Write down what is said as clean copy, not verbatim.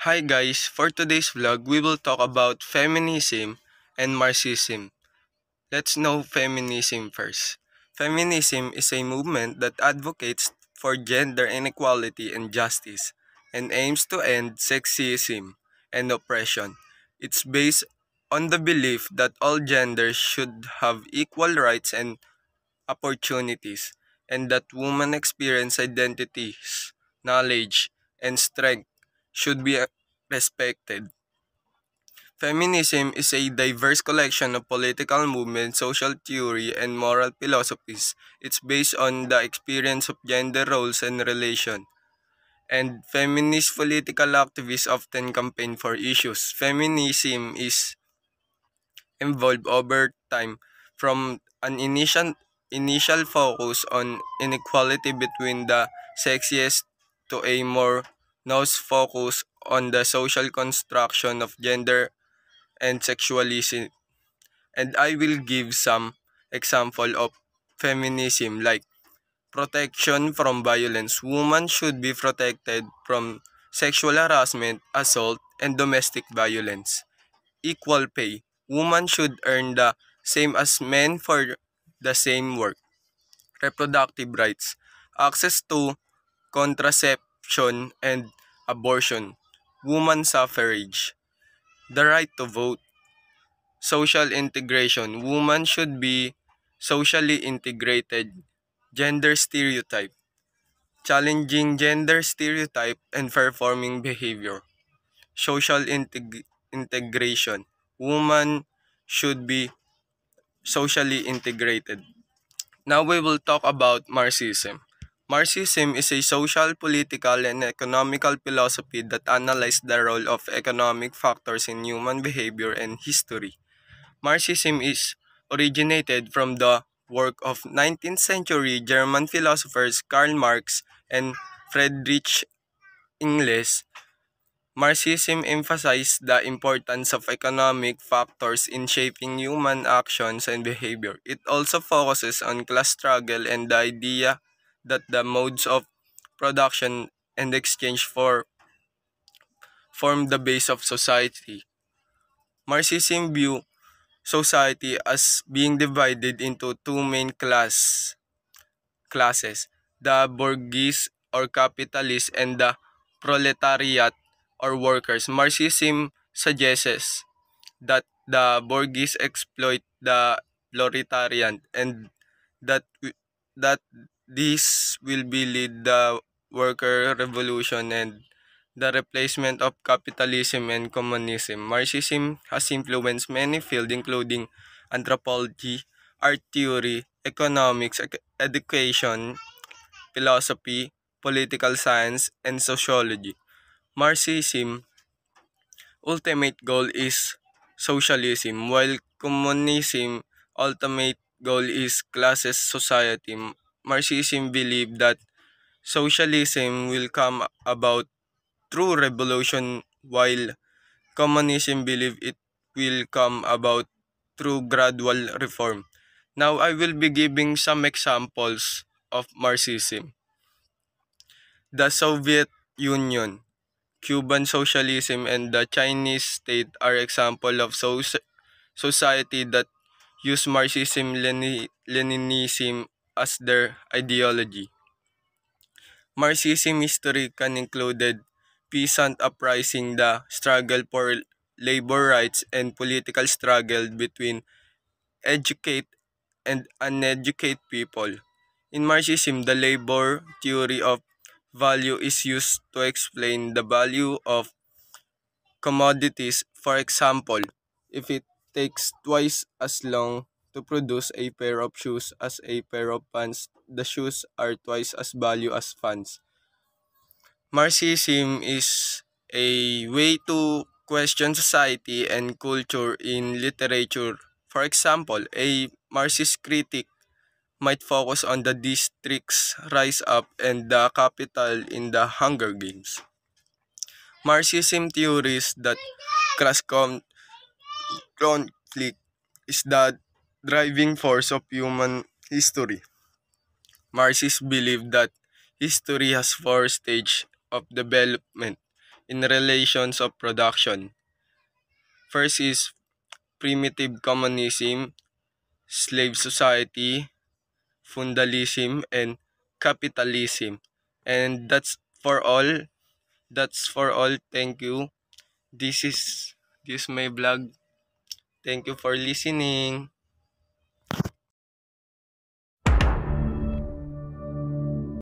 Hi guys, for today's vlog, we will talk about feminism and Marxism. Let's know feminism first. Feminism is a movement that advocates for gender inequality and justice and aims to end sexism and oppression. It's based on the belief that all genders should have equal rights and opportunities and that women experience identities, knowledge, and strength should be respected. Feminism is a diverse collection of political movements, social theory, and moral philosophies. It's based on the experience of gender roles and relation. And feminist political activists often campaign for issues. Feminism is evolved over time from an initial focus on inequality between the sexes to a more nuanced focus on the social construction of gender and sexualism. And I will give some example of feminism like protection from violence. Women should be protected from sexual harassment, assault, and domestic violence. Equal pay. Women should earn the same as men for the same work. Reproductive rights. Access to contraception and abortion. Woman suffrage. The right to vote. Social integration. Women should be socially integrated. Gender stereotype. Challenging gender stereotype and performing behavior. Social integration. Women should be socially integrated. Now we will talk about Marxism. Marxism is a social, political, and economical philosophy that analyzes the role of economic factors in human behavior and history. Marxism is originated from the work of 19th century German philosophers Karl Marx and Friedrich Engels. Marxism emphasized the importance of economic factors in shaping human actions and behavior. It also focuses on class struggle and the idea that the modes of production and exchange form the base of society. Marxism view society as being divided into two main classes, the bourgeois or capitalist and the proletariat or workers. Marxism suggests that the bourgeois exploit the proletariat and that that this will be lead the worker revolution and the replacement of capitalism and communism. Marxism has influenced many fields including anthropology, art theory, economics, education, philosophy, political science, and sociology. Marxism ultimate goal is socialism, while communism ultimate goal is classes society. Marxism believe that socialism will come about through revolution, while communism believe it will come about through gradual reform. Now I will be giving some examples of Marxism. The Soviet Union, Cuban socialism, and the Chinese state are example of society that use Marxism Leninism as their ideology. Marxism history can include peasant uprising, the struggle for labor rights, and political struggle between educate and uneducated people. In Marxism, the labor theory of value is used to explain the value of commodities. For example, if it takes twice as long to produce a pair of shoes as a pair of pants, the shoes are twice as value as pants. Marxism is a way to question society and culture in literature. For example, a Marxist critic might focus on the district's rise up and the capital in the Hunger Games. Marxism theories that class conflict is the driving force of human history. Marxists believe that history has four stages of development. in relations of production. First is primitive communism, slave society, feudalism, and capitalism. And for all. That's for all. Thank you. This is my vlog. Thank you for listening.